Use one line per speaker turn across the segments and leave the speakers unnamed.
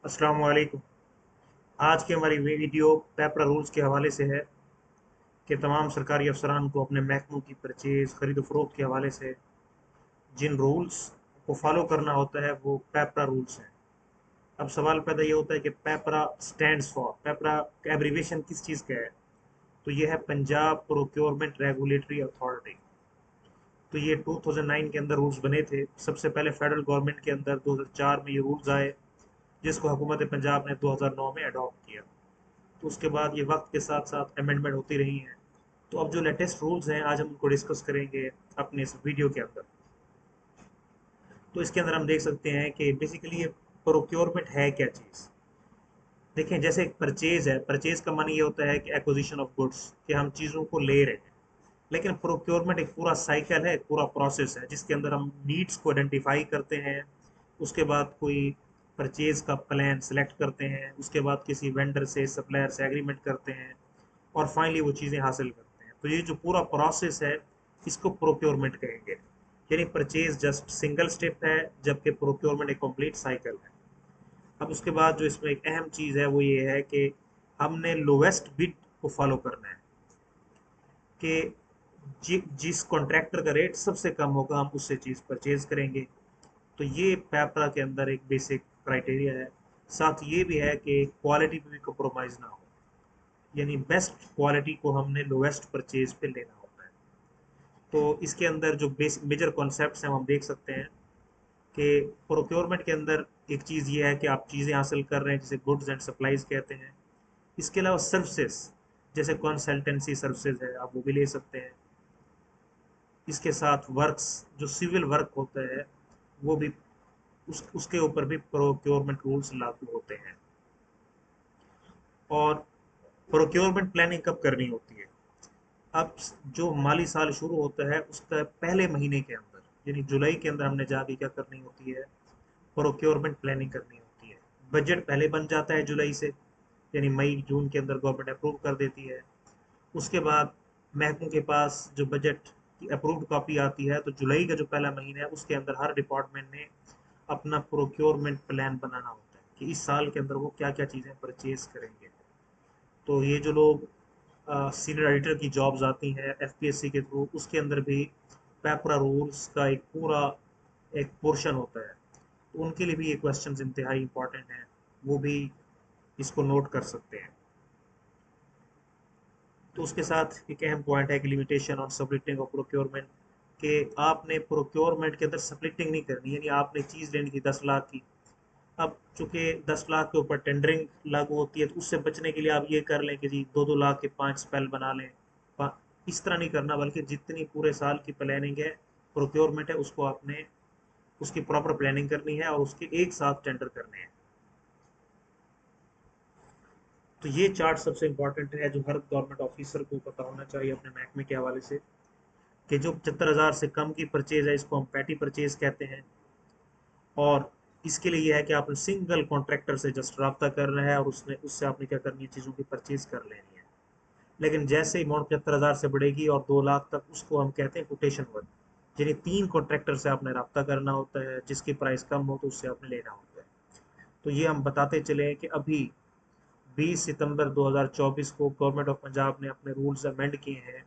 अस्सलाम वालेकुम। आज की हमारी वीडियो पेपरा रूल्स के हवाले से है कि तमाम सरकारी अफसरान को अपने महकमों की परचेज खरीद फरोख्त के हवाले से जिन रूल्स को फॉलो करना होता है वो पेपरा रूल्स हैं। अब सवाल पैदा ये होता है कि पेपरा स्टैंड्स फॉर, पेपरा का एब्रीविएशन किस चीज़ का है? तो ये है पंजाब प्रोक्योरमेंट रेगुलेटरी अथॉरिटी। तो ये 2009 के अंदर रूल्स बने थे। सबसे पहले फेडरल गवर्नमेंट के अंदर 2004 में ये रूल्स आए, जिसको हुकूमत पंजाब ने 2009 में अडॉप्ट किया। तो उसके बाद ये वक्त के साथ साथ अमेंडमेंट होती रही हैं। तो अब जो लेटेस्ट रूल्स हैं आज हम उनको डिस्कस करेंगे अपने इस वीडियो के अंदर। तो इसके अंदर हम देख सकते हैं कि बेसिकली ये प्रोक्योरमेंट है क्या चीज़। देखें, जैसे एक परचेज है, परचेज का मानी ये होता है कि एक्विजिशन ऑफ गुड्स, कि हम चीज़ों को ले रहे हैं। लेकिन प्रोक्योरमेंट एक पूरा साइकिल है, एक पूरा प्रोसेस है, जिसके अंदर हम नीड्स को आइडेंटिफाई करते हैं। उसके बाद कोई परचेज का प्लान सेलेक्ट करते हैं, उसके बाद किसी वेंडर से सप्लायर से एग्रीमेंट करते हैं, और फाइनली वो चीज़ें हासिल करते हैं। तो ये जो पूरा प्रोसेस है, इसको प्रोक्योरमेंट कहेंगे। यानी परचेज जस्ट सिंगल स्टेप है, जबकि प्रोक्योरमेंट एक कंप्लीट साइकिल है। अब उसके बाद जो इसमें एक अहम चीज़ है वो ये है कि हमने लोवेस्ट बिड को फॉलो करना है, कि जिस कॉन्ट्रैक्टर का रेट सबसे कम होगा हम उससे चीज़ परचेज करेंगे। तो ये पेपरा के अंदर एक बेसिक क्राइटेरिया है। साथ ये भी है कि क्वालिटी पे भी कम्प्रोमाइज़ ना हो, यानी बेस्ट क्वालिटी को हमने लोवेस्ट परचेज पे लेना होता है। तो इसके अंदर जो बेसिक मेजर कॉन्सेप्ट्स हैं वो हम देख सकते हैं कि प्रोक्योरमेंट के अंदर एक चीज़ ये है कि आप चीज़ें हासिल कर रहे हैं जिसे गुड्स एंड सप्लाईज कहते हैं। इसके अलावा सर्विसेज, जैसे कंसल्टेंसी सर्विसेज है, आप वो भी ले सकते हैं। इसके साथ वर्क्स, जो सिविल वर्क होता है, वो भी उसके ऊपर भी प्रोक्योरमेंट रूल्स लागू होते हैं। और प्रोक्योरमेंट प्लानिंग कब करनी होती है? अब जो माली साल शुरू होता है उसका पहले महीने के अंदर, यानी जुलाई के अंदर हमने जाके क्या करनी होती है? प्रोक्योरमेंट प्लानिंग करनी होती है। बजट पहले बन जाता है जुलाई से, यानी मई जून के अंदर गवर्नमेंट अप्रूव कर देती है। उसके बाद महकमों के पास जो बजट की अप्रूव्ड कॉपी आती है, तो जुलाई का जो पहला महीना है उसके अंदर हर डिपार्टमेंट ने अपना प्रोक्योरमेंट प्लान बनाना होता है कि इस साल के अंदर वो क्या क्या चीज़ें परचेज करेंगे। तो ये जो लोग सीनियर एडिटर की जॉब्स आती हैं एफपीएससी के थ्रू, उसके अंदर भी पेपरा रूल्स का एक पूरा एक पोर्शन होता है। तो उनके लिए भी ये क्वेश्चन इंतहाई इंपॉर्टेंट हैं, वो भी इसको नोट कर सकते हैं। तो उसके साथ एक अहम पॉइंट है कि limitation on splitting of procurement, कि आपने प्रोक्योरमेंट के अंदर स्प्लिटिंग नहीं करनी, यानी आपने चीज़ लेनी थी 10 लाख की। अब चूंकि 10 लाख के ऊपर टेंडरिंग लागू होती है, तो उससे बचने के लिए आप ये कर लें कि जी 2-2 लाख के 5 स्पेल बना लें। इस तरह नहीं करना, बल्कि जितनी पूरे साल की प्लानिंग है, प्रोक्योरमेंट है, उसको आपने उसकी प्रॉपर प्लानिंग करनी है और उसके एक साथ टेंडर करने हैं। तो ये चार्ट सबसे इंपॉर्टेंट है, जो हर गवर्नमेंट ऑफिसर को पता होना चाहिए अपने महकमे के हवाले से, कि जो 75,000 से कम की परचेज है इसको हम पैटी परचेज कहते हैं। और इसके लिए यह है कि आपने सिंगल कॉन्ट्रैक्टर से जस्ट रब्ता करना है और उसने उससे आपने क्या करनी है, चीज़ों की परचेज कर लेनी है। लेकिन जैसे ही अमाउंट 75,000 से बढ़ेगी और 2 लाख तक, उसको हम कहते हैं कोटेशन वर्क, यानी 3 कॉन्ट्रैक्टर से आपने रब्ता करना होता है, जिसकी प्राइस कम हो तो उससे आपने लेना होता है। तो ये हम बताते चले कि अभी 20 सितंबर 2024 को गवर्नमेंट ऑफ पंजाब ने अपने रूल्स अमेंड किए हैं,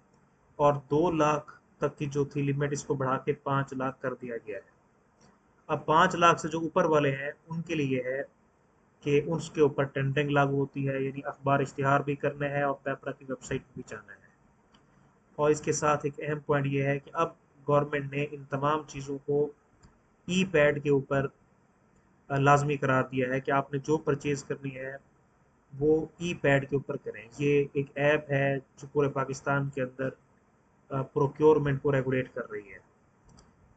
और 2 लाख तक की जो थी लिमिट, इसको बढ़ा के 5 लाख कर दिया गया है। अब 5 लाख से जो ऊपर वाले हैं उनके लिए है कि उसके ऊपर टेंडरिंग लागू होती है, यानी अखबार इश्तिहार भी करना है और पेपरा की वेबसाइट पर भी जाना है। और इसके साथ एक अहम पॉइंट ये है कि अब गवर्नमेंट ने इन तमाम चीज़ों को ई पैड के ऊपर लाजमी करार दिया है कि आपने जो परचेज करनी है वो ई पैड के ऊपर करें। ये एक ऐप है जो पूरे पाकिस्तान के अंदर प्रोक्योरमेंट को रेगुलेट कर रही है।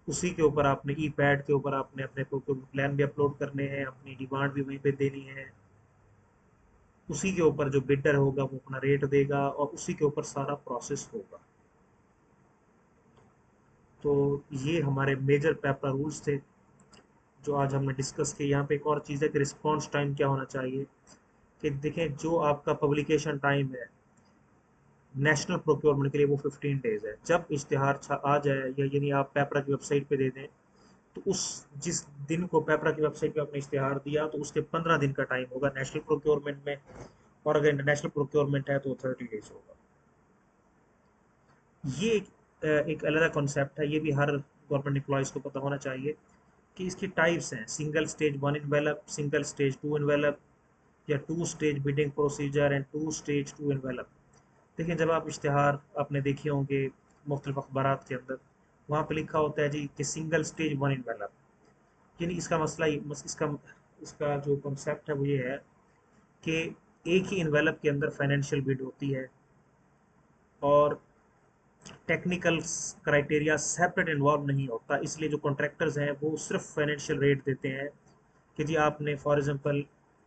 उसी के ऊपर आपने ई पैड के ऊपर आपने अपने प्रोक्योरमेंट प्लान भी अपलोड करने हैं, अपनी डिमांड भी वहीं पे देनी है। उसी के ऊपर जो बिडर होगा वो अपना रेट देगा और उसी के ऊपर सारा प्रोसेस होगा। तो ये हमारे मेजर पेपर रूल्स थे जो आज हमने डिस्कस किए। यहाँ पे एक और चीज़ है कि रिस्पॉन्स टाइम क्या होना चाहिए, कि देखें जो आपका पब्लिकेशन टाइम है नेशनल प्रोक्योरमेंट के लिए वो 15 डेज है। जब इश्तिहार आ जाए, या यानी आप पेपरा की वेबसाइट पे दे दें, तो उस जिस दिन को पेपरा की वेबसाइट पे आपने इश्तेहार दिया तो उसके 15 दिन का टाइम होगा नेशनल प्रोक्योरमेंट में, और अगर इंटरनेशनल प्रोक्योरमेंट है तो 30 डेज होगा। ये एक अलग कॉन्सेप्ट है, ये भी हर गवर्नमेंट एम्प्लॉयज़ को पता होना चाहिए कि इसकी टाइप्स हैं, single stage one envelope, single stage two envelope, या two stage bidding procedure and two stage two envelope. देखिए जब आप इश्तेहार आपने देखे होंगे मुख्तलिफ अखबारात के अंदर, वहाँ पे लिखा होता है जी कि सिंगल स्टेज वन इन्वेलप, यानी इसका मसला इसका इसका जो कॉन्सेप्ट है वो ये है कि एक ही इन्वेलप के अंदर फाइनेंशियल बिड होती है, और टेक्निकल क्राइटेरिया सेपरेट इन्वॉल्व नहीं होता, इसलिए जो कॉन्ट्रैक्टर्स हैं वो सिर्फ फाइनेंशियल रेट देते हैं कि जी आपने फॉर एग्जांपल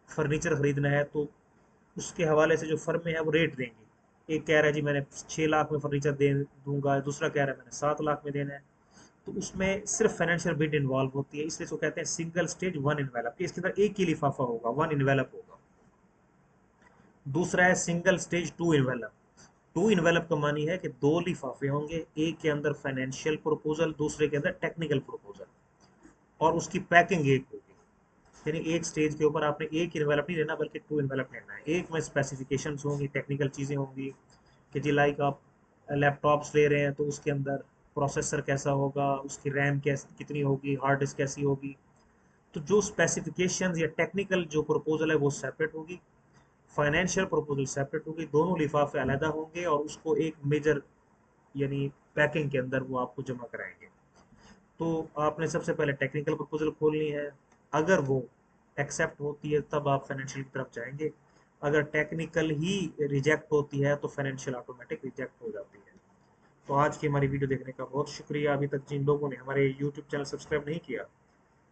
फर्नीचर खरीदना है तो उसके हवाले से जो फर्में हैं वो रेट देंगी। एक कह रहा है जी मैंने 6 लाख में फर्नीचर दे दूंगा, दूसरा कह रहा है मैंने 7 लाख में देना है, तो उसमें सिर्फ फाइनेंशियल बिड इन्वॉल्व होती है, इसलिए इसको कहते हैं सिंगल स्टेज वन इन्वेलप, इसके अंदर एक ही लिफाफा होगा, वन इन्वेलप होगा। दूसरा है single stage two envelope. Two envelope का मानी है कि दो लिफाफे होंगे, एक के अंदर फाइनेंशियल प्रपोजल, दूसरे के अंदर टेक्निकल प्रपोजल, और उसकी पैकिंग एक होगी। यानी एक स्टेज के ऊपर आपने एक इन्वेलप नहीं लेना बल्कि टू इन्वेलप लेना है। एक में स्पेसिफिकेशंस होंगी, टेक्निकल चीज़ें होंगी कि जी लाइक आप लैपटॉप्स ले रहे हैं तो उसके अंदर प्रोसेसर कैसा होगा, उसकी रैम कैस कितनी होगी, हार्ड डिस्क कैसी होगी। तो जो स्पेसिफिकेशंस या टेक्निकल जो प्रपोजल है वो सेपरेट होगी, फाइनेंशियल प्रपोजल सेपरेट होगी, दोनों लिफाफे अलहदा होंगे और उसको एक मेजर यानी पैकिंग के अंदर वो आपको जमा कराएंगे। तो आपने सबसे पहले टेक्निकल प्रपोजल खोलनी है, अगर वो एक्सेप्ट होती है तब आप फाइनेंशियल की तरफ जाएंगे, अगर टेक्निकल ही रिजेक्ट होती है तो फाइनेंशियल ऑटोमेटिक रिजेक्ट हो जाती है। तो आज की हमारी वीडियो देखने का बहुत शुक्रिया। अभी तक जिन लोगों ने हमारे यूट्यूब चैनल सब्सक्राइब नहीं किया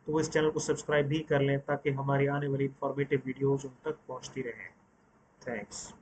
तो वो इस चैनल को सब्सक्राइब भी कर लें ताकि हमारी आने वाली इंफॉर्मेटिव वीडियोज़ उन तक पहुंचती रहें। थैंक्स।